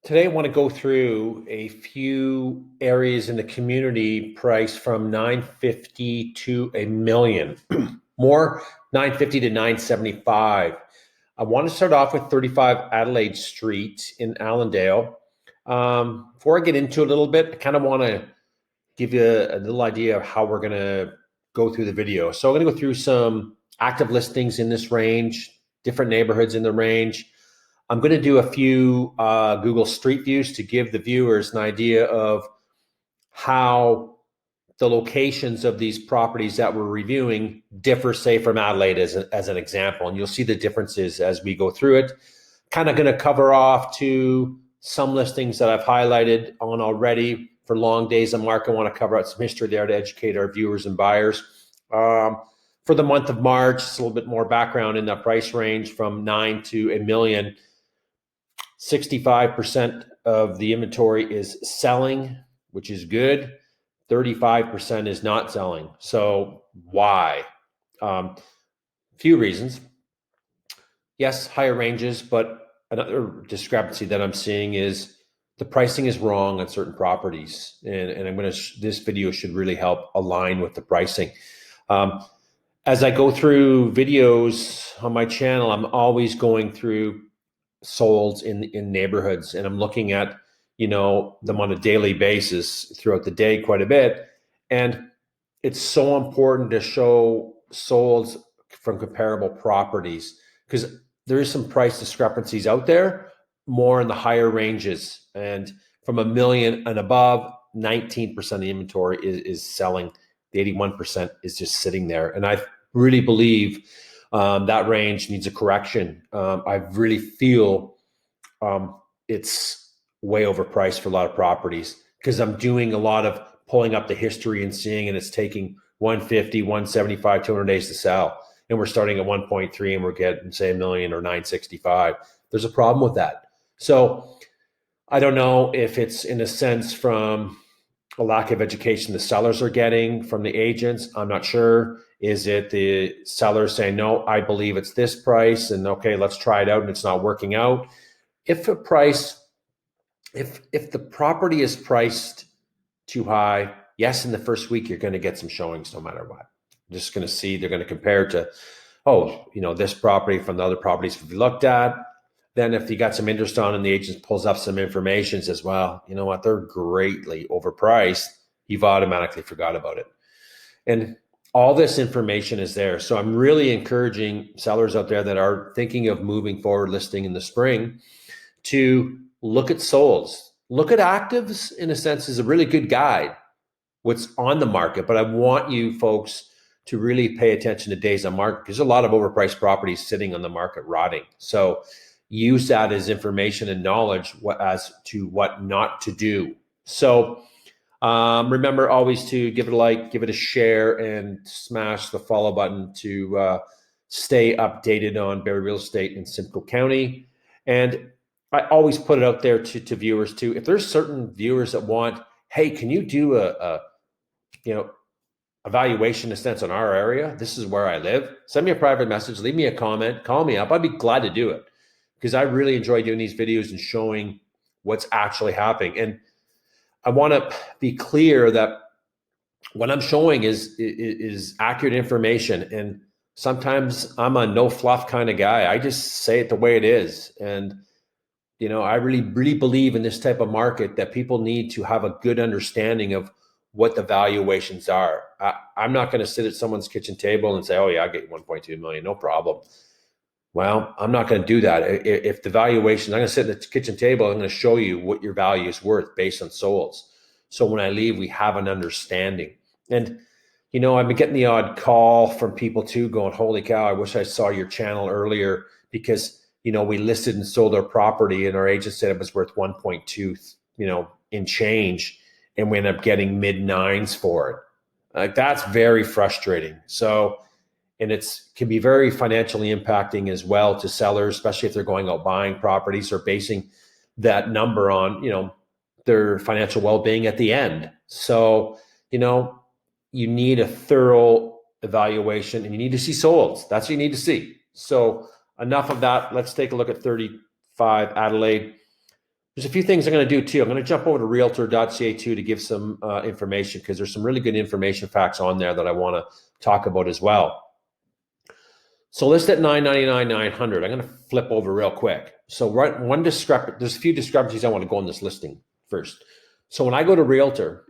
Today, I want to go through a few areas in the community price from 950 to a million, more 950 to 975. I want to start off with 35 Adelaide Street in Allendale. Before I get into it a little bit, I kind of want to give you a little idea of how we're going to go through the video. So I'm going to go through some active listings in this range, different neighborhoods in the range. I'm going to do a few Google Street Views to give the viewers an idea of how the locations of these properties that we're reviewing differ, say, from Adelaide as an example. And you'll see the differences as we go through it. Kind of going to cover off to some listings that I've highlighted on already for long days on market. I want to cover out some history there to educate our viewers and buyers. For the month of March, it's a little bit more background in that price range from 9 to a million. 65% of the inventory is selling, which is good. 35% is not selling. So why? Few reasons. Yes, higher ranges, but another discrepancy that I'm seeing is the pricing is wrong on certain properties. And I'm going to, this video should really help align with the pricing. As I go through videos on my channel, I'm always going through solds in neighborhoods, and I'm looking at them on a daily basis throughout the day quite a bit, and it's so important to show solds from comparable properties because there is some price discrepancies out there more in the higher ranges, and from a million and above, 19% of the inventory is selling. The 81% is just sitting there, and I really believe that range needs a correction. I really feel it's way overpriced for a lot of properties because I'm doing a lot of pulling up the history and seeing, and it's taking 150, 175, 200 days to sell. And we're starting at 1.3 and we're getting, say, a million or 965. There's a problem with that. So I don't know if it's in a sense from a lack of education the sellers are getting from the agents. I'm not sure. Is it the sellers saying, no, I believe it's this price, and okay, let's try it out, and it's not working out? If a price, if the property is priced too high, yes, in the first week you're going to get some showings no matter what. You're just going to see, they're going to compare to, this property from the other properties we've looked at. Then if you got some interest on and the agent pulls up some information, says, well, you know what, they're greatly overpriced, you've automatically forgot about it. And all this information is there. So I'm really encouraging sellers out there that are thinking of moving forward listing in the spring to look at solds. Look at actives, in a sense, is a really good guide, what's on the market. But I want you folks to really pay attention to days on market because there's a lot of overpriced properties sitting on the market rotting. So use that as information and knowledge as to what not to do. So remember always to give it a like, give it a share, and smash the follow button to stay updated on Barrie real estate in Simcoe County. And I always put it out there to viewers too. If there's certain viewers that want, hey, can you do a evaluation in a sense on our area? This is where I live. Send me a private message, leave me a comment, call me up. I'd be glad to do it because I really enjoy doing these videos and showing what's actually happening. And I want to be clear that what I'm showing is accurate information. And sometimes I'm a no fluff kind of guy. I just say it the way it is. And I really, really believe in this type of market that people need to have a good understanding of what the valuations are. I'm not going to sit at someone's kitchen table and say, oh yeah, I'll get you 1.2 million, no problem. Well, I'm not going to do that. If the valuation, I'm going to sit at the kitchen table, I'm going to show you what your value is worth based on solds. So when I leave, we have an understanding. And, I've been getting the odd call from people too going, holy cow, I wish I saw your channel earlier because we listed and sold our property and our agent said it was worth 1.2, in change. And we end up getting mid-nines for it. Like, that's very frustrating. So, and can be very financially impacting as well to sellers, especially if they're going out buying properties or basing that number on, their financial well-being at the end. So, you need a thorough evaluation and you need to see solds. That's what you need to see. So enough of that. Let's take a look at 35 Adelaide. There's a few things I'm going to do too. I'm going to jump over to realtor.ca too to give some information, because there's some really good information facts on there that I want to talk about as well. So list at $999, $900. I'm going to flip over real quick. So there's a few discrepancies I want to go on this listing first. So when I go to realtor,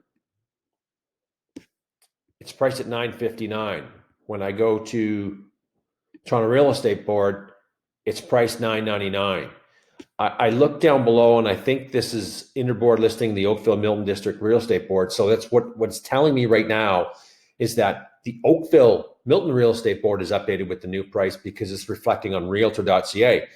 it's priced at $959. When I go to Toronto Real Estate Board, it's priced $999. I look down below, and I think this is interboard listing, the Oakville Milton District Real Estate Board. So that's what's telling me right now is that the Oakville Milton Real Estate Board is updated with the new price because it's reflecting on realtor.ca.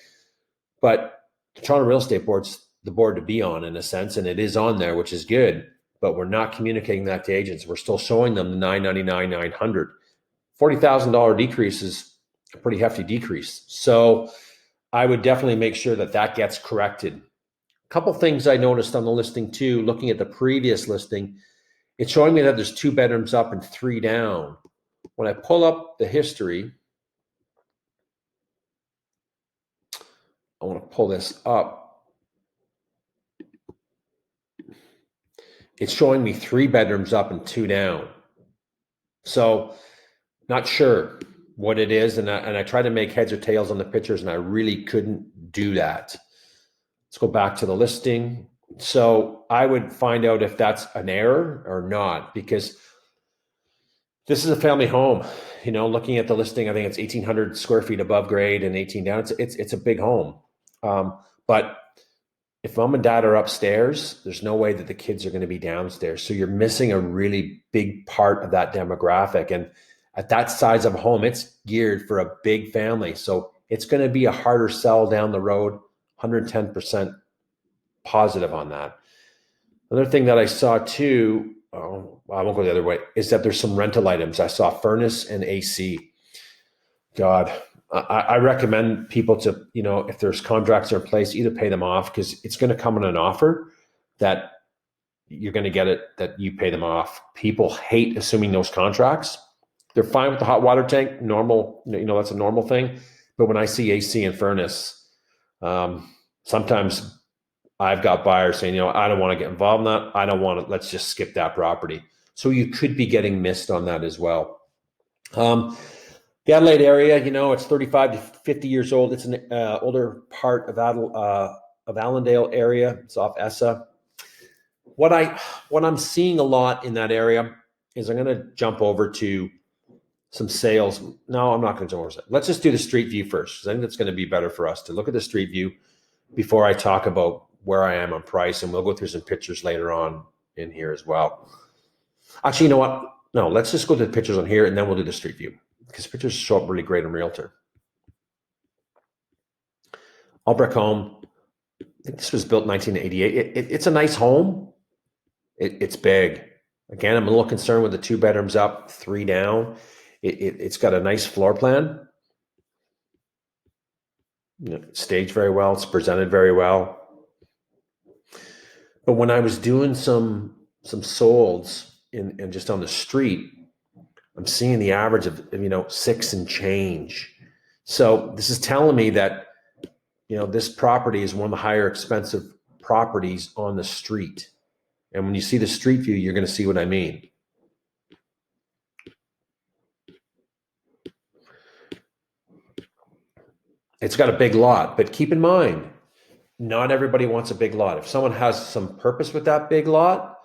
But the Toronto Real Estate Board's the board to be on in a sense, and it is on there, which is good. But we're not communicating that to agents. We're still showing them the $999, $900. $40,000 decrease is a pretty hefty decrease. So I would definitely make sure that that gets corrected. A couple things I noticed on the listing too, looking at the previous listing, it's showing me that there's 2 bedrooms up and 3 down. When I pull up the history, I want to pull this up. It's showing me 3 bedrooms up and 2 down. So not sure what it is. And I tried to make heads or tails on the pictures, and I really couldn't do that. Let's go back to the listing. So I would find out if that's an error or not, because this is a family home. You know, looking at the listing, I think it's 1,800 square feet above grade and 18 down. It's a big home. But if mom and dad are upstairs, there's no way that the kids are going to be downstairs. So you're missing a really big part of that demographic. And at that size of a home, it's geared for a big family. So it's going to be a harder sell down the road, 110% positive on that. Another thing that I saw too, I won't go the other way, is that there's some rental items. I saw furnace and AC. God, I recommend people to, you know, if there's contracts in place, either pay them off, because it's going to come in an offer that you're going to get it, that you pay them off. People hate assuming those contracts. They're fine with the hot water tank, normal, you know, that's a normal thing. But when I see AC and furnace, sometimes I've got buyers saying, you know, I don't want to get involved in that. I don't want to, let's just skip that property. So you could be getting missed on that as well. The Adelaide area, you know, it's 35 to 50 years old. It's an older part of Allendale area. It's off ESSA. What I'm seeing a lot in that area is, I'm going to jump over to some sales. No, I'm not going to jump over that. Let's just do the street view first, because I think that's going to be better for us to look at the street view before I talk about where I am on price, and we'll go through some pictures later on in here as well. Actually, you know what? No, let's just go to the pictures on here, and then we'll do the street view, because pictures show up really great on Realtor. All brick home. I think this was built in 1988. It's a nice home. It's big. Again, I'm a little concerned with the 2 bedrooms up, 3 down. It's got a nice floor plan. You know, it's staged very well. It's presented very well. But when I was doing some solds and just on the street, I'm seeing the average of, you know, 6 and change. So this is telling me that, you know, this property is one of the higher expensive properties on the street. And when you see the street view, you're going to see what I mean. It's got a big lot, but keep in mind, not everybody wants a big lot. If someone has some purpose with that big lot,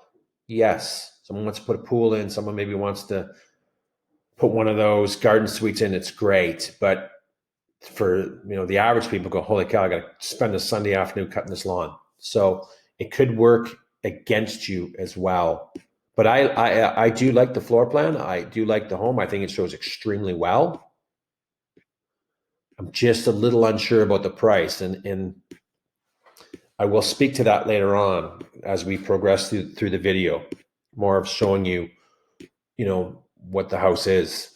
yes. Someone wants to put a pool in, someone maybe wants to put one of those garden suites in, it's great. But for, you know, the average people go, holy cow, I got to spend a Sunday afternoon cutting this lawn. So it could work against you as well. But I do like the floor plan. I do like the home. I think it shows extremely well. I'm just a little unsure about the price, and I will speak to that later on as we progress through the video, more of showing you, you know, what the house is.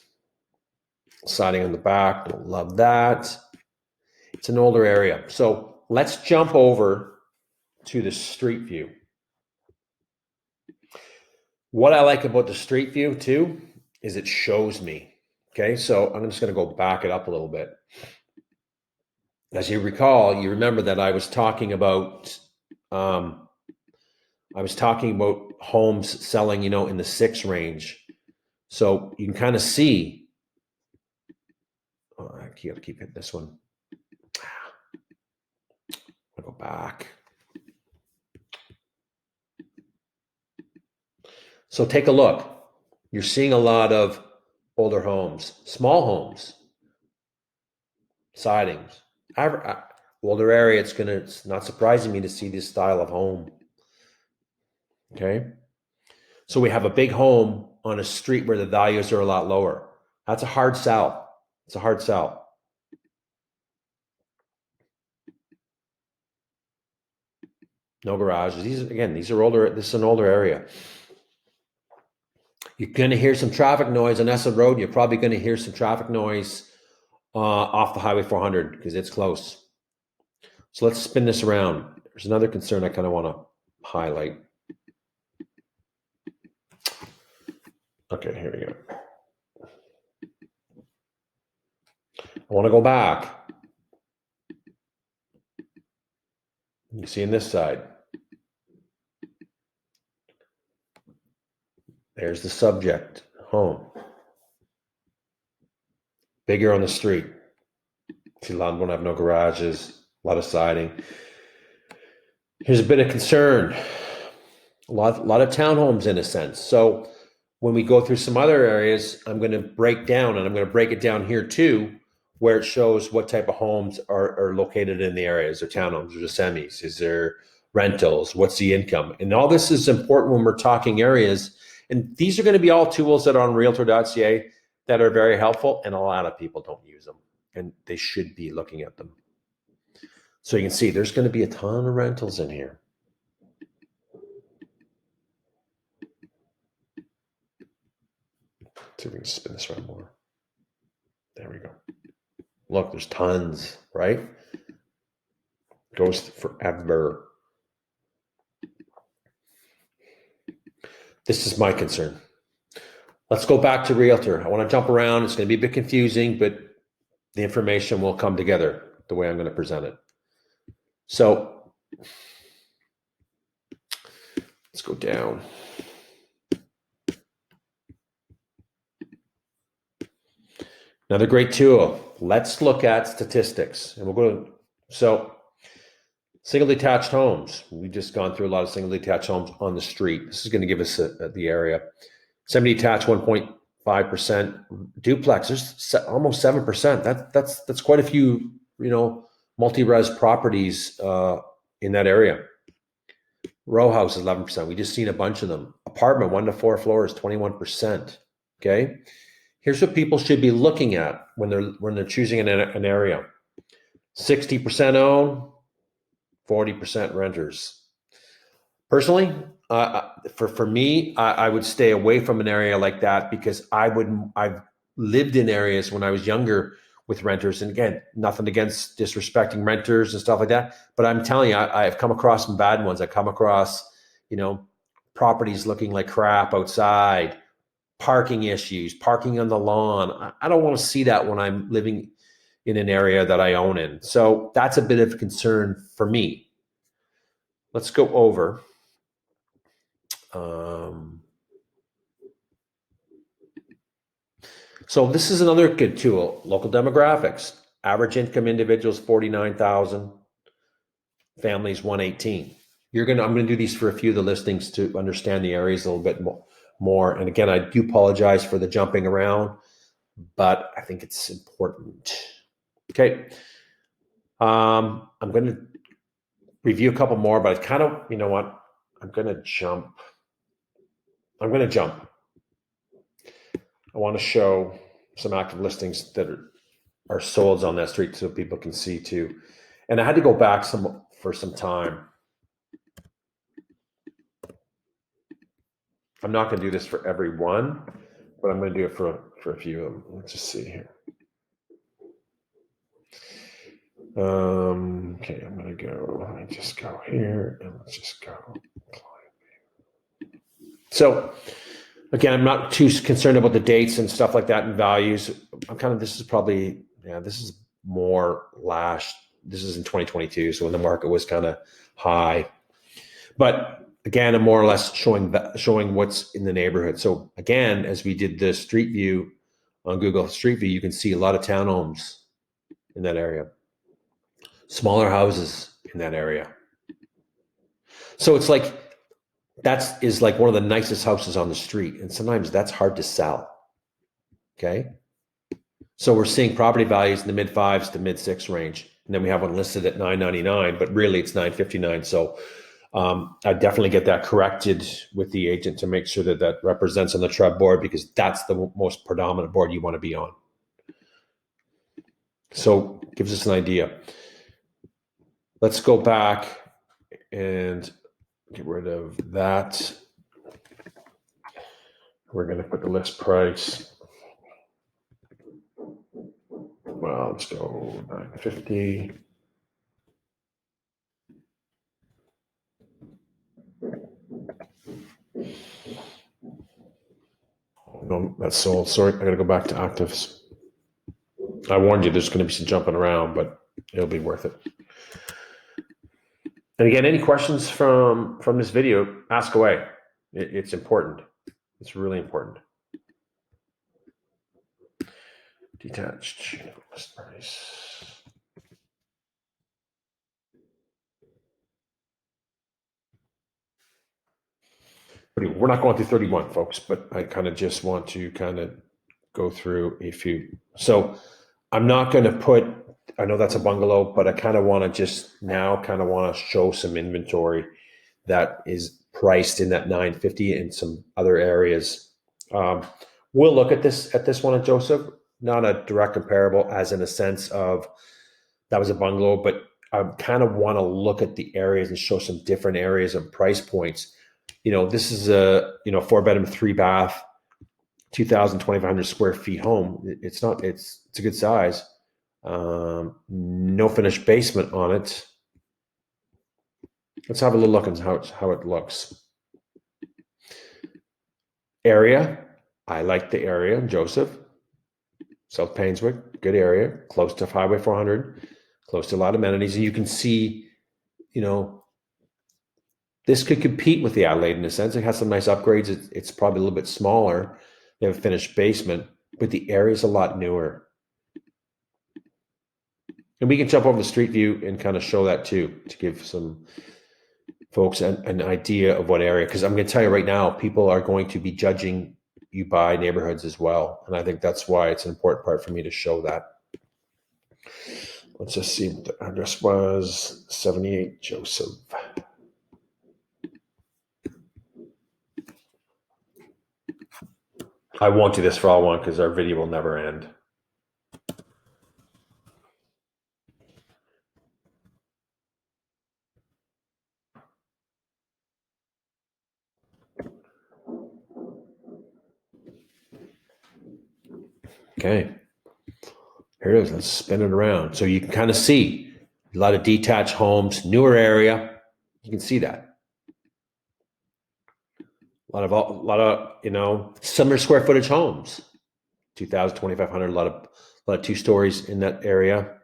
Siding on the back, love that. It's an older area. So let's jump over to the street view. What I like about the street view too is it shows me. Okay, so I'm just going to go back it up a little bit. As you recall, you remember that I was talking about I was talking about homes selling, in the 6 range. So you can kind of see, I got to keep hitting this one. I'll go back. So take a look. You're seeing a lot of older homes, small homes, sidings. Older area, it's not surprising me to see this style of home. Okay. So we have a big home on a street where the values are a lot lower. That's a hard sell. It's a hard sell. No garages. These are older. This is an older area. You're going to hear some traffic noise on ESSA Road. You're probably going to hear some traffic noise off the Highway 400 because it's close. So let's spin this around. There's another concern I kind of want to highlight. Okay, here we go. I want to go back. You see on this side. There's the subject, home. Bigger on the street. See, a lot of them have no garages, a lot of siding. Here's a bit of concern. A lot of townhomes in a sense. So when we go through some other areas, I'm going to break down, and I'm going to break it down here too, where it shows what type of homes are located in the area. Is there townhomes? Is there semis? Is there rentals? What's the income? And all this is important when we're talking areas. And these are going to be all tools that are on realtor.ca that are very helpful, and a lot of people don't use them, and they should be looking at them. So you can see there's going to be a ton of rentals in here. Let's see if we can spin this around more. There we go. Look, there's tons, right? Goes forever. This is my concern. Let's go back to realtor. I want to jump around. It's going to be a bit confusing, but the information will come together the way I'm going to present it. So let's go down. Another great tool. Let's look at statistics, and we'll go to, so single detached homes. We've just gone through a lot of single detached homes on the street. This is going to give us the area. Semi-detached 1.5%. Duplexes almost 7%. That's quite a few, multi-res properties in that area. Row house is 11%. We just seen a bunch of them. Apartment 1 to 4 floors, 21%. Okay. Here's what people should be looking at when they're choosing an area. 60% own, 40% renters. Personally, for me, I would stay away from an area like that because I've lived in areas when I was younger with renters, and again, nothing against disrespecting renters and stuff like that, but I'm telling you, I've come across some bad ones. I come across, properties looking like crap outside, parking issues, parking on the lawn. I don't want to see that when I'm living in an area that I own in. So that's a bit of a concern for me. Let's go over. So this is another good tool. Local demographics. Average income individuals 49,000. Families 118. I'm going to do these for a few of the listings to understand the areas a little bit more. And again, I do apologize for the jumping around, but I think it's important. Okay. I'm going to review a couple more, but I kind of, you know what? I'm going to jump. I want to show some active listings that are sold on that street so people can see too. And I had to go back for some time. I'm not going to do this for every one, but I'm going to do it for a few of them. Let's just see here. Okay, I'm going to go. Let me just go here, and let's just go. So again, I'm not too concerned about the dates and stuff like that and values. This is more this is in 2022. So when the market was kind of high. But again, I'm more or less showing what's in the neighborhood. So again, as we did the street view on Google Street View, you can see a lot of townhomes in that area, smaller houses in that area. So it's like is like one of the nicest houses on the street, and sometimes that's hard to sell. Okay, so we're seeing property values in the mid fives to mid six range, and then we have one listed at $999, but really it's $959. So I definitely get that corrected with the agent to make sure that that represents on the TREB board, because that's the most predominant board you want to be on. So gives us an idea. Let's go back and get rid of that. We're going to put the list price. Well, let's go 950. No, that's sold. Sorry, I got to go back to actives. I warned you there's going to be some jumping around, but it'll be worth it. And again, any questions from this video, ask away. It's important. It's really important. Detached list price. We're not going through 31, folks, but I kind of just want to kind of go through a few. So I'm not going to put, I know that's a bungalow, but I kind of want to just now kind of want to show some inventory that is priced in that 950 in some other areas. We'll look at this one at Joseph, not a direct comparable as in a sense of that was a bungalow, but I kind of want to look at the areas and show some different areas of price points. You know, this is a 4-bedroom, 3-bath, 2,500 square feet home. It's a good size. No finished basement on it. Let's have a little look at how it looks. Area, I like the area, Joseph. South Painswick, good area, close to Highway 400, close to a lot of amenities. And you can see, this could compete with the Adelaide in a sense. It has some nice upgrades. It's probably a little bit smaller. They have a finished basement, but the area is a lot newer. And we can jump over the street view and kind of show that too, to give some folks an idea of what area. Because I'm going to tell you right now, people are going to be judging you by neighborhoods as well. And I think that's why it's an important part for me to show that. Let's just see what the address was. 78 Joseph. I won't do this for all one because our video will never end. Okay. Here it is. Let's spin it around. So you can kind of see a lot of detached homes, newer area. You can see that. A lot of similar square footage homes. 2,000, 2,500, a lot of 2 stories in that area.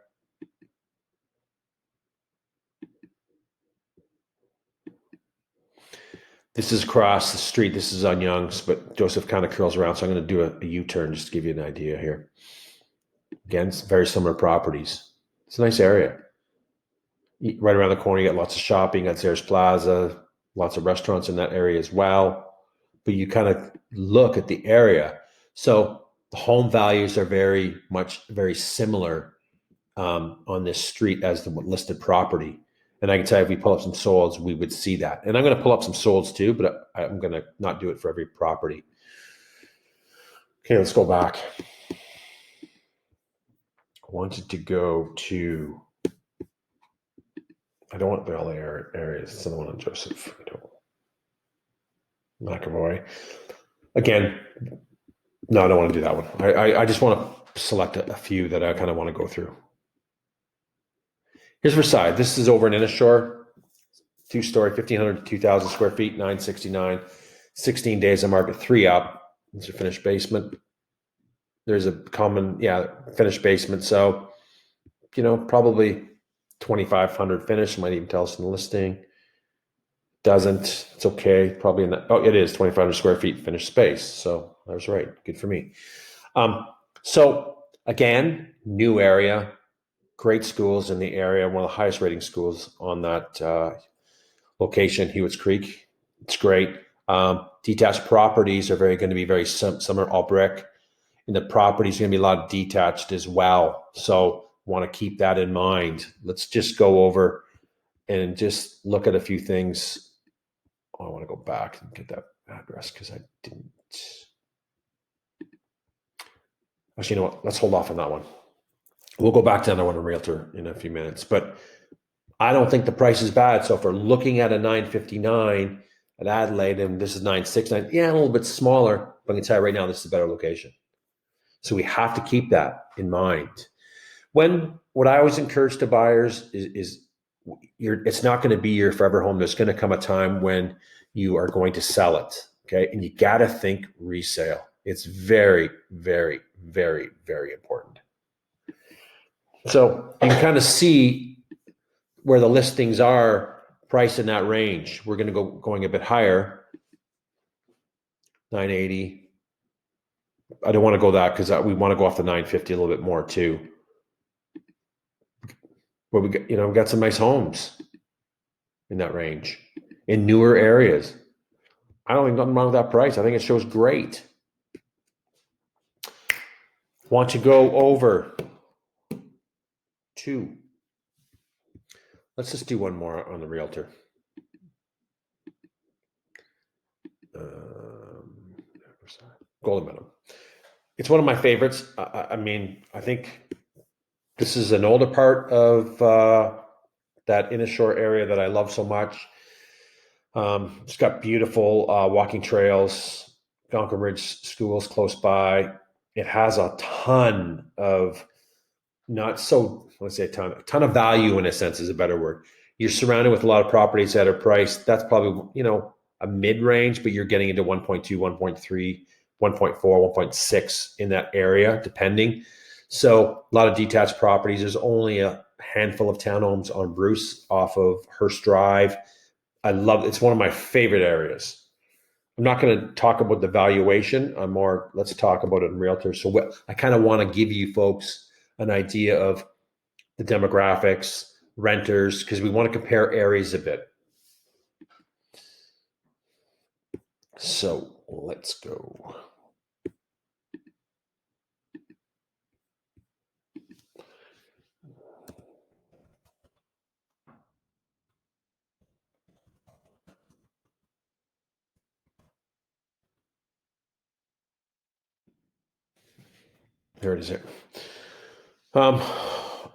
This is across the street. This is on Young's, but Joseph kind of curls around. So I'm going to do a U-turn just to give you an idea here. Again, it's very similar properties. It's a nice area. Right around the corner, you got lots of shopping, you got Zayres Plaza, lots of restaurants in that area as well. But you kind of look at the area. So the home values are very similar on this street as the listed property. And I can tell you, if we pull up some solds, we would see that. And I'm going to pull up some solds too, but I'm going to not do it for every property. Okay, let's go back. I wanted to go to, I don't want the LA areas. It's the one on Joseph. McAvoy. Again, no, I don't want to do that one. I just want to select a few that I kind of want to go through. Here's Versailles. This is over in Innisfil. 2-story, 1,500 to 2,000 square feet, 969. 16 days on market, 3 up. It's a finished basement. There's a common, finished basement. So, probably 2,500 finished. Might even tell us in the listing. doesn't. It's okay. Probably in that. Oh, it is 2,500 square feet finished space. So I was right. Good for me. So again, new area, great schools in the area. One of the highest rating schools on that location, Hewitt's Creek. It's great. Detached properties are going to be very some are all brick, and the property is going to be a lot of detached as well. So want to keep that in mind. Let's just go over and just look at a few things. Oh, I want to go back and get that address because I didn't. Actually, you know what? Let's hold off on that one. We'll go back to another one in Realtor in a few minutes. But I don't think the price is bad. So if we're looking at a 959 at Adelaide, and this is 969, yeah, a little bit smaller, but I can tell you right now, this is a better location. So we have to keep that in mind. What I always encourage to buyers is it's not going to be your forever home. There's going to come a time when you are going to sell it. Okay. And you got to think resale. It's very, very, very, very important. So you can kind of see where the listings are priced in that range. We're going to going a bit higher, 980. I don't want to go that because we want to go off the 950 a little bit more too. But we got some nice homes in that range in newer areas. I don't think nothing wrong with that price. I think it shows great. Want to go over to, let's just do one more on the Realtor. Golden Meadow. It's one of my favorites. I mean, I think this is an older part of that Innisfil area that I love so much. It's got beautiful walking trails, Gonkin Ridge schools close by. It has a ton of let's say a ton of value in a sense is a better word. You're surrounded with a lot of properties that are priced. That's probably, a mid-range, but you're getting into 1.2, 1.3, 1.4, 1.6 in that area, depending. So a lot of detached properties. There's only a handful of townhomes on Bruce off of Hearst Drive. It's one of my favorite areas. I'm not going to talk about the valuation. Let's talk about it in Realtor. So I kind of want to give you folks an idea of the demographics, renters, because we want to compare areas a bit. So let's go. Here it is here. I'm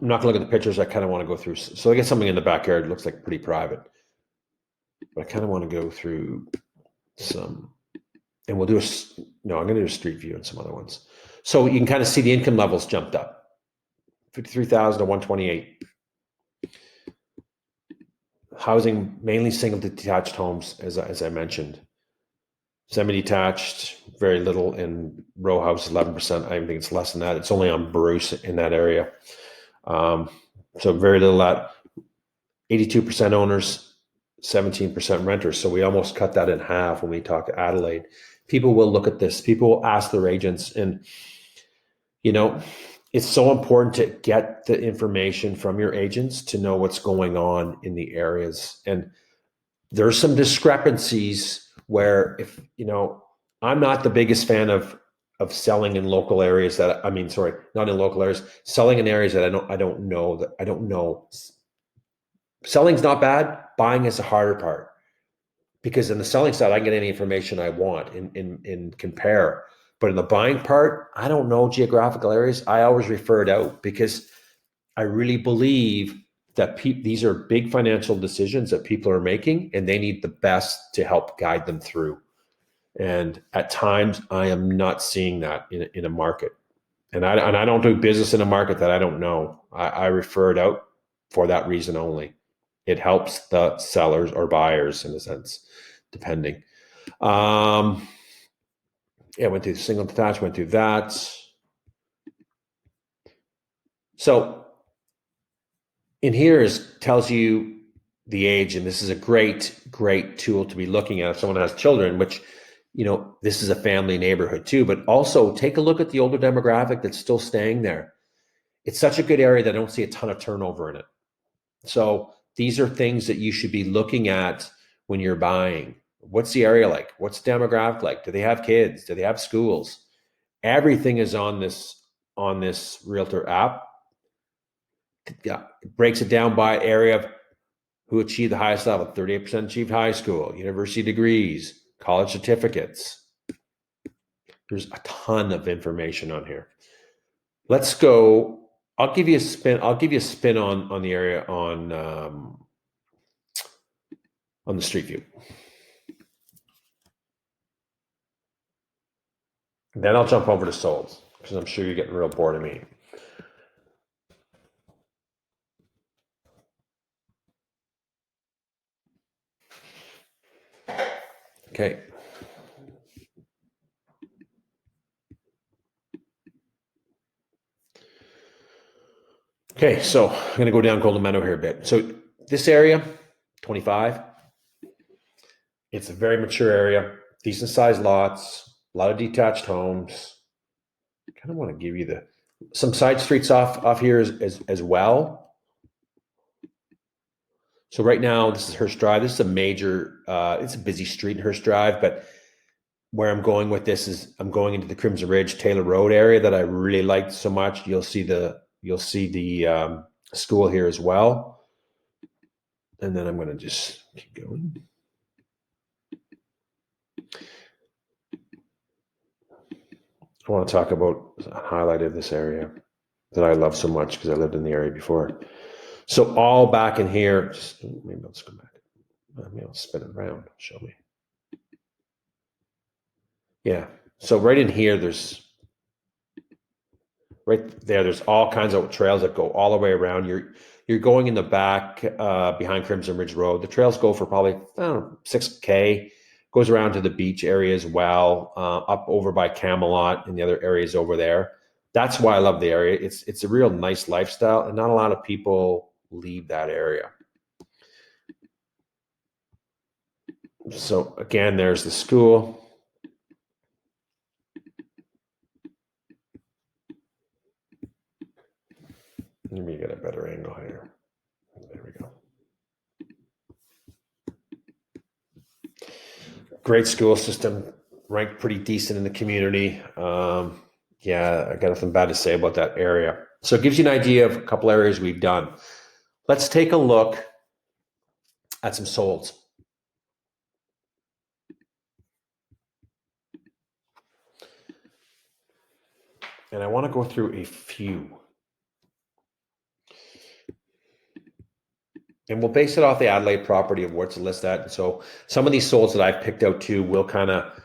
not going to look at the pictures. I kind of want to go through. So I get something in the backyard. It looks like pretty private. But I kind of want to go through some, and we'll do I'm going to do a street view and some other ones. So you can kind of see the income levels jumped up. 53,000 to 128. Housing, mainly single detached homes, as I mentioned. Semi-detached, very little in row house, 11%. I think it's less than that. It's only on Bruce in that area. So very little that. 82% owners, 17% renters. So we almost cut that in half when we talk to Adelaide. People will look at this. People will ask their agents. And, it's so important to get the information from your agents to know what's going on in the areas. And there's some discrepancies where I'm not the biggest fan of selling in local areas not in local areas, selling in areas that I don't know. Selling's not bad. Buying is the harder part, because in the selling side, I can get any information I want and compare. But in the buying part, I don't know geographical areas. I always refer it out because I really believe that these are big financial decisions that people are making, and they need the best to help guide them through. And at times, I am not seeing that in a market. And I don't do business in a market that I don't know. I refer it out for that reason only. It helps the sellers or buyers in a sense, depending. Went through single detached, went through that. So in here tells you the age, and this is a great tool to be looking at if someone has children, which, this is a family neighborhood too, but also take a look at the older demographic that's still staying there. It's such a good area that I don't see a ton of turnover in it. So these are things that you should be looking at when you're buying. What's the area like? What's the demographic like? Do they have kids? Do they have schools? Everything is on this realtor app. Yeah, it breaks it down by area of who achieved the highest level. 38% achieved high school, university degrees, college certificates. There's a ton of information on here. Let's go. I'll give you a spin. I'll give you a spin on the area on the Street View. Then I'll jump over to solds because I'm sure you're getting real bored of me. Okay. Okay, so I'm going to go down Golden Meadow here a bit. So this area, 25, it's a very mature area, decent sized lots, a lot of detached homes. I kind of want to give you some side streets off here as well. So right now, this is Hurst Drive. This is a major, it's a busy street in Hurst Drive, but where I'm going with this is I'm going into the Crimson Ridge Taylor Road area that I really liked so much. You'll see the school here as well. And then I'm going to just keep going. I want to talk about a highlight of this area that I love so much because I lived in the area before. So all back in here, maybe let's go back. Maybe I'll spin it around. Show me. Yeah. So right in here, there's all kinds of trails that go all the way around. You're going in the back behind Crimson Ridge Road. The trails go for probably 6K. Goes around to the beach area as well, up over by Camelot and the other areas over there. That's why I love the area. It's a real nice lifestyle, and not a lot of people leave that area. So again, there's the school. Let me get a better angle here. There we go. Great school system, ranked pretty decent in the community. Yeah, I got nothing bad to say about that area. So it gives you an idea of a couple areas we've done. Let's take a look at some solds. And I want to go through a few. And we'll base it off the Adelaide property of what's listed at. So some of these solds that I've picked out too will kind of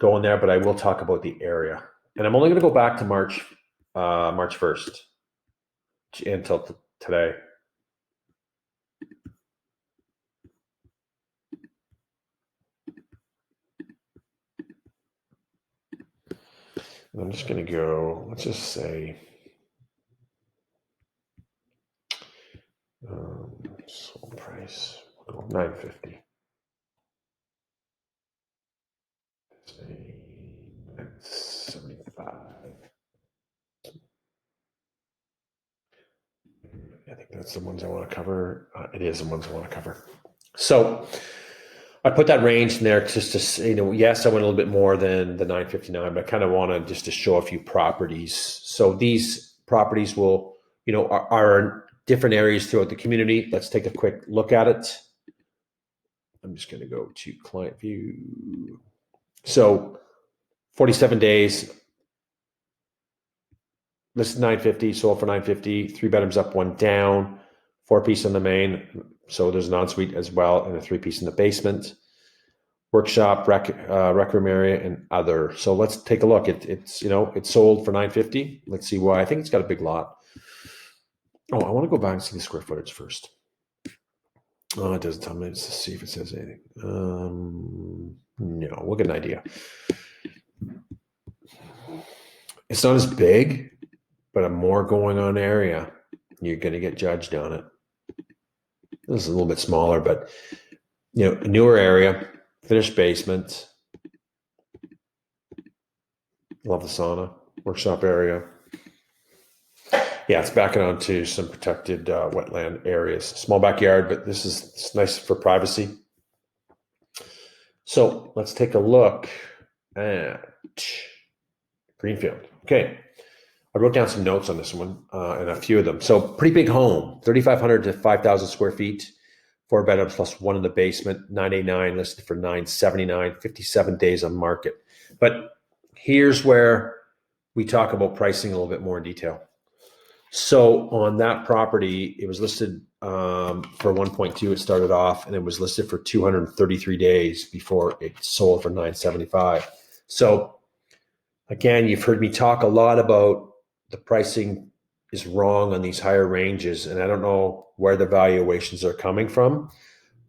go in there, but I will talk about the area. And I'm only going to go back to March 1st until today. And I'm just going to go, let's just say, sold price, $950. Say 75. I think that's the ones I want to cover. It is the ones I want to cover. So I put that range in there just to, yes, I went a little bit more than the 959, but I kind of wanted just to show a few properties. So these properties will, are in different areas throughout the community. Let's take a quick look at it. I'm just going to go to client view. So 47 days, listed 950, sold for 950, 3 bedrooms up, 1 down, 4-piece on the main. So there's an ensuite as well, and a 3-piece in the basement. Workshop, rec room area, and other. So let's take a look. It's sold for 950. Let's see why. I think it's got a big lot. Oh, I want to go back and see the square footage first. Oh, it doesn't tell me. Let's see if it says anything. No, we'll get an idea. It's not as big, but a more going on area. You're going to get judged on it. This is a little bit smaller, but a newer area, finished basement. Love the sauna, workshop area. Yeah, it's backing onto some protected wetland areas. Small backyard, but it's nice for privacy. So let's take a look at Greenfield. Okay, I wrote down some notes on this one and a few of them. So pretty big home, 3,500 to 5,000 square feet, 4 bedrooms plus one in the basement, 989 listed for 979, 57 days on market. But here's where we talk about pricing a little bit more in detail. So on that property, it was listed for 1.2. It started off, and it was listed for 233 days before it sold for 975. So again, you've heard me talk a lot about the pricing is wrong on these higher ranges, and I don't know where the valuations are coming from,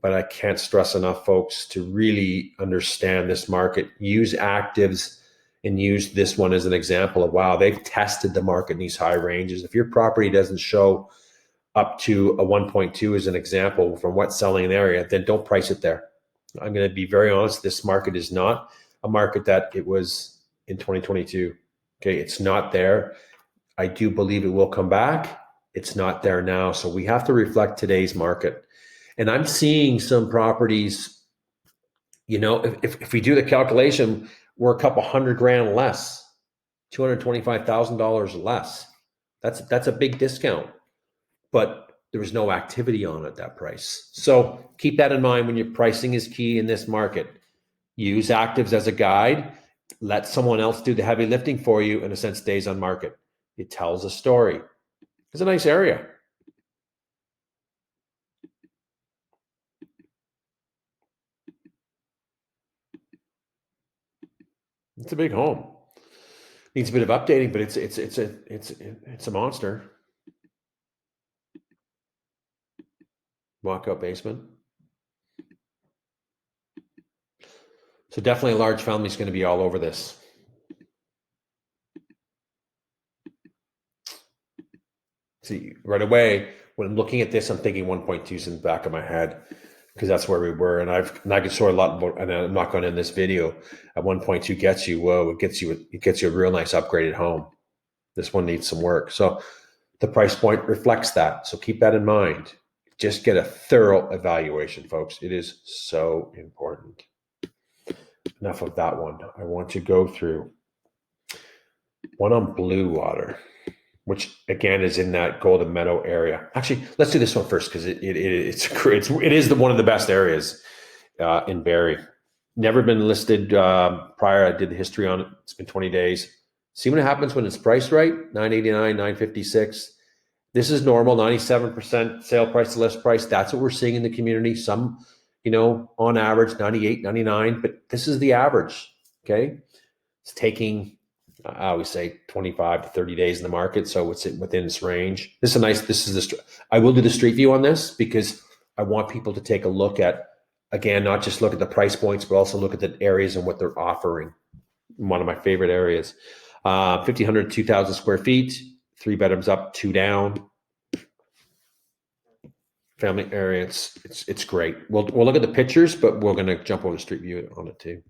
but I can't stress enough, folks, to really understand this market. Use actives and use this one as an example of, wow, they've tested the market in these high ranges. If your property doesn't show up to a 1.2 as an example from what's selling in the area, then don't price it there. I'm going to be very honest. This market is not a market that it was in 2022. Okay, it's not there. I do believe it will come back. It's not there now. So we have to reflect today's market. And I'm seeing some properties, if we do the calculation, we're a couple $100,000 less, $225,000 less. That's a big discount, but there was no activity on at that price. So keep that in mind when your pricing is key in this market. Use actives as a guide. Let someone else do the heavy lifting for you, in a sense, days on market. It tells a story. It's a nice area. It's a big home. Needs a bit of updating, but it's a monster. Walkout basement. So definitely a large family is going to be all over this. See, right away, when I'm looking at this, I'm thinking 1.2s in the back of my head, because that's where we were. And I could show a lot more, and I'm not going in this video. At 1.2 gets you, whoa, it gets you a real nice upgraded home. This one needs some work. So the price point reflects that. So keep that in mind. Just get a thorough evaluation, folks. It is so important. Enough of that one. I want to go through one on Blue Water, which again is in that Golden Meadow area. Actually, let's do this one first, because it is one of the best areas in Barrie. Never been listed prior. I did the history on it. It's been 20 days. See what happens when it's priced right. 989, 956. This is normal. 97% sale price to list price. That's what we're seeing in the community. Some, on average 98, 99, but this is the average. Okay, it's taking, I always say 25 to 30 days in the market, so it's within its range. I will do the street view on this, because I want people to take a look at, again, not just look at the price points, but also look at the areas and what they're offering. One of my favorite areas. 1,500, 2,000 square feet, 3 bedrooms up, 2 down. Family area, it's great. We'll look at the pictures, but we're going to jump over the street view on it too.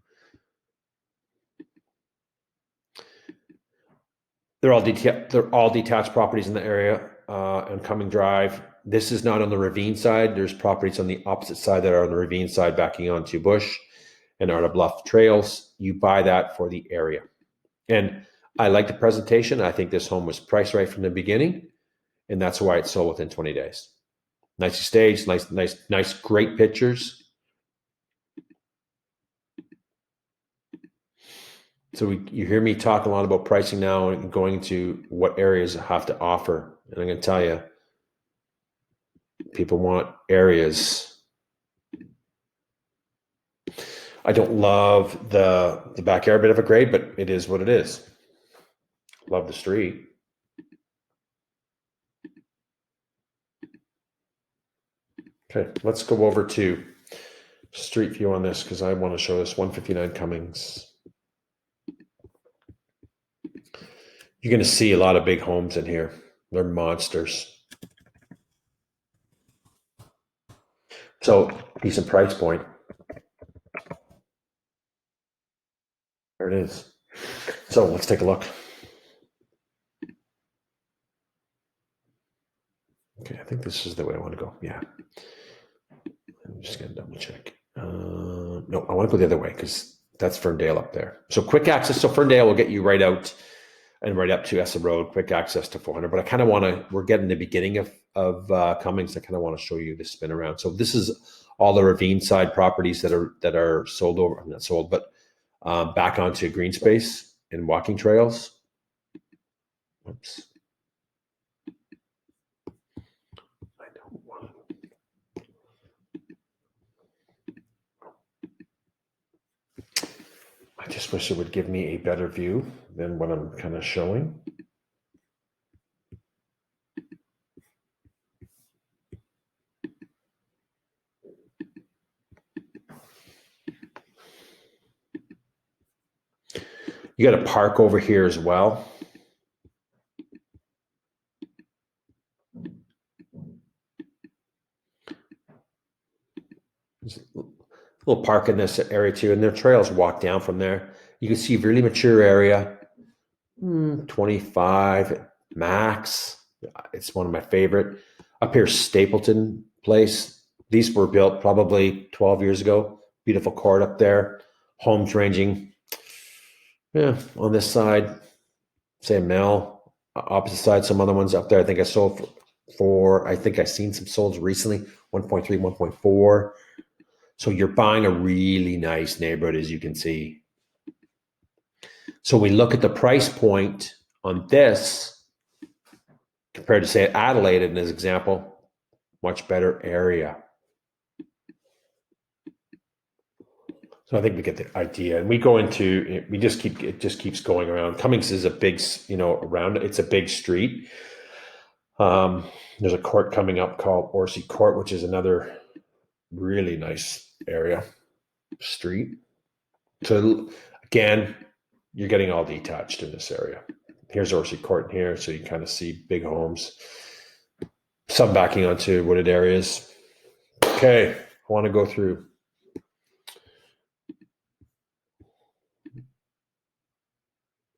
They're all detached properties in the area on Cumming Drive. This is not on the ravine side. There's properties on the opposite side that are on the ravine side, backing onto Bush and Arda Bluff trails. You buy that for the area. And I like the presentation. I think this home was priced right from the beginning, and that's why it sold within 20 days. Nicely staged, nice, great pictures. So you hear me talk a lot about pricing now and going to what areas have to offer. And I'm going to tell you, people want areas. I don't love the backyard bit of a grade, but it is what it is. Love the street. Okay, let's go over to street view on this, because I want to show this 159 Cummings. You're going to see a lot of big homes in here. They're monsters. So decent price point. There it is. So let's take a look. Okay, I think this is the way I want to go. Yeah. I'm just going to double check. No, I want to go the other way because that's Ferndale up there. So quick access. So Ferndale will get you right out and right up to ESSA Road, quick access to 400. But I kind of want to, we're getting the beginning of Cummings. I kind of want to show you the spin around. So this is all the ravine side properties that are sold over, not sold, but back onto green space and walking trails. Oops. I don't want to. I just wish it would give me a better view than what I'm kind of showing. You got a park over here as well. There's a little park in this area too, and there are trails walk down from there. You can see really mature area, 25 max. It's one of my favorite. Up here, Stapleton Place. These were built probably 12 years ago. Beautiful court up there. Homes ranging, on this side, say a mill. Opposite side, some other ones up there. I think I sold for I think I've seen some sold recently, 1.3, 1.4. So you're buying a really nice neighborhood, as you can see. So we look at the price point on this compared to, say, Adelaide, in this example, much better area. So I think we get the idea, and we go into, it just keeps going around. Cummings is a big, around, it's a big street. There's a court coming up called Orsi Court, which is another really nice area, street. So again, you're getting all detached in this area. Here's Orsi Court here, so you kind of see big homes. Some backing onto wooded areas. Okay, I want to go through.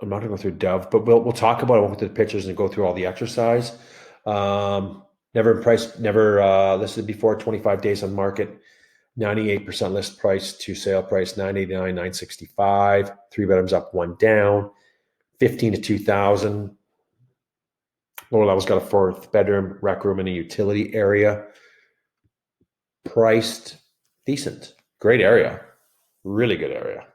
I'm not going to go through Dove, but we'll talk about it. We'll go through the pictures and go through all the exercise. Never listed before. 25 days on market. 98% list price to sale price. 989, 965. 3 bedrooms up, 1 down. 15 to 2,000. Lower level's got a 4th bedroom, rec room, and a utility area. Priced decent. Great area. Really good area.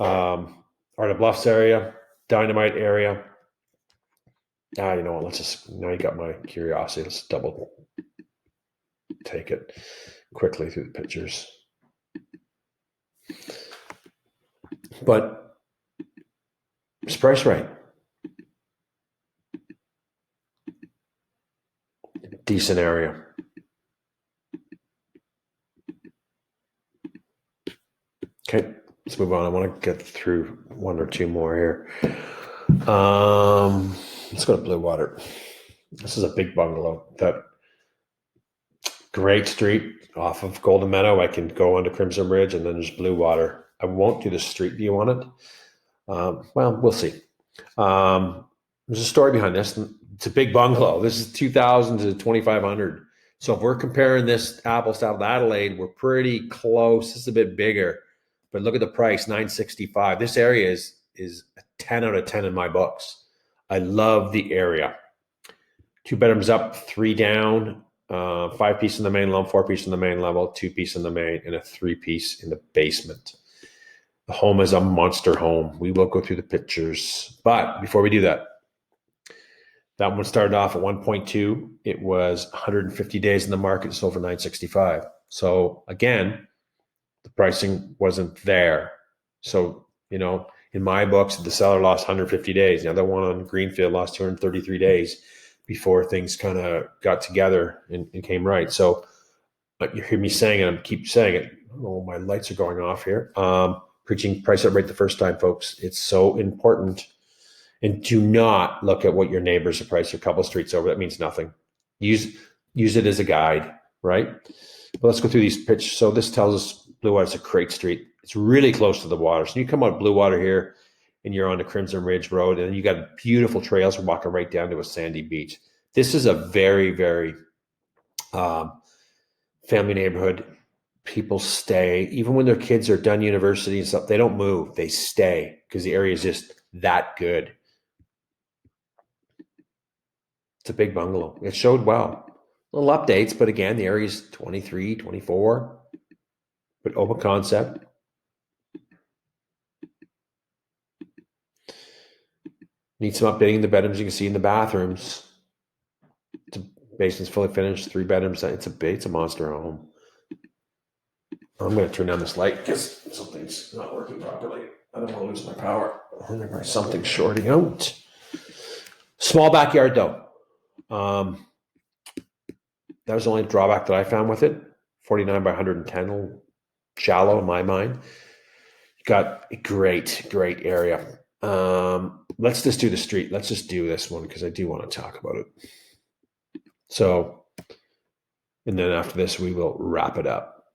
Art of Bluffs area. Dynamite area. You know what? Now you got my curiosity. Let's double take it quickly through the pictures. But it's priced right. Decent area. Okay, let's move on. I want to get through 1 or 2 more here. Let's go to Blue Water. This is a big bungalow. That great street off of Golden Meadow. I can go onto Crimson Ridge, and then there's Blue Water. I won't do the street view on it. Well, we'll see. There's a story behind this. It's a big bungalow. This is 2,000 to 2,500. So if we're comparing this apples to Adelaide, we're pretty close. This is a bit bigger, but look at the price, 965. This area is a 10 out of 10 in my books. I love the area. 2 bedrooms up, 3 down, 5-piece in the main level, 4-piece in the main level, 2-piece in the main, and a 3-piece in the basement. The home is a monster home. We will go through the pictures. But before we do that, that one started off at 1.2. It was 150 days in the market, sold for 965. So again, the pricing wasn't there. So, in my books, the seller lost 150 days. The other one on Greenfield lost 233 days before things kind of got together and came right. So you hear me saying it, I keep saying it. Oh, my lights are going off here. Preaching price up rate the first time, folks. It's so important. And do not look at what your neighbors are priced a couple streets over. That means nothing. Use it as a guide, right? But let's go through these pitch. So this tells us Blue Water is a Crate Street. It's really close to the water. So you come out of Blue Water here and you're on the Crimson Ridge Road, and you got beautiful trails walking right down to a sandy beach. This is a very, very family neighborhood. People stay, even when their kids are done university and stuff, they don't move. They stay because the area is just that good. It's a big bungalow. It showed well. Little updates, but again, the area is 23, 24, but open concept. Needs some updating in the bedrooms. You can see in the bathrooms. The basement's fully finished, 3 bedrooms. It's a monster home. I'm going to turn down this light because something's not working properly. I don't want to lose my power. Something's shorting out. Small backyard though. That was the only drawback that I found with it. 49 by 110, shallow in my mind. Got a great area. Let's just do the street. Let's just do this one because I do want to talk about it. So, and then after this, we will wrap it up.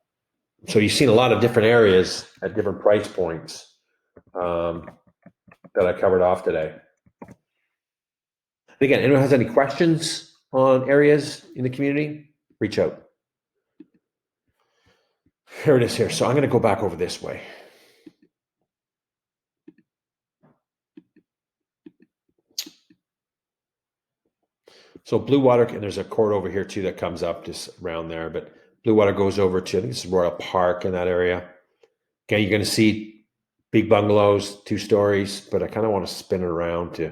So you've seen a lot of different areas at different price points that I covered off today. And again, anyone has any questions on areas in the community, reach out. Here it is here. So I'm going to go back over this way. So Blue Water, and there's a court over here too that comes up just around there, but Blue Water goes over to, I think this is Royal Park in that area. Again, you're going to see big bungalows, 2 stories, but I kind of want to spin it around to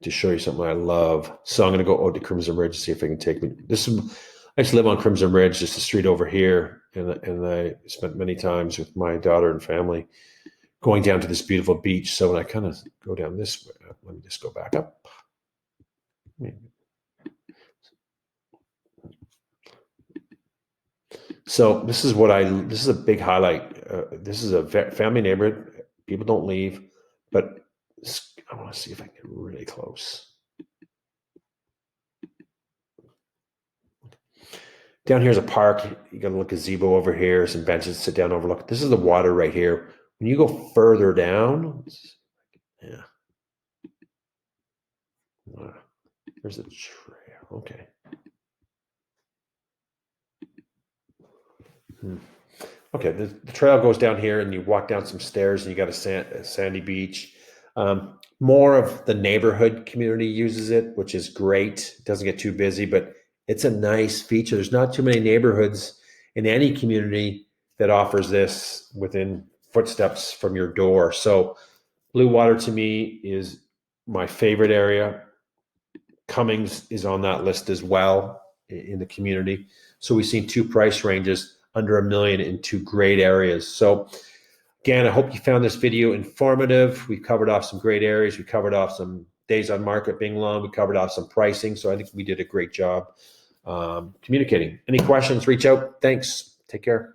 show you something I love. So I'm going to go to Crimson Ridge to see if I can take me. I used to live on Crimson Ridge, just the street over here, and I spent many times with my daughter and family going down to this beautiful beach. So when I kind of go down this way, let me just go back up. So this is a big highlight. This is a family neighborhood. People don't leave, but I want to see if I can get really close. Down here's a park. You got a little gazebo over here, some benches to sit down, overlook. This is the water right here. When you go further down, yeah. There's a trail. Okay. Okay, the trail goes down here, and you walk down some stairs, and you got a sandy beach. More of the neighborhood community uses it, which is great. It doesn't get too busy, but it's a nice feature. There's not too many neighborhoods in any community that offers this within footsteps from your door. So Blue Water to me is my favorite area. Cummings is on that list as well in the community. So we've seen 2 price ranges under $1 million in 2 great areas. So again, I hope you found this video informative. We covered off some great areas. We covered off some days on market being long. We covered off some pricing. So I think we did a great job communicating. Any questions, reach out. Thanks. Take care.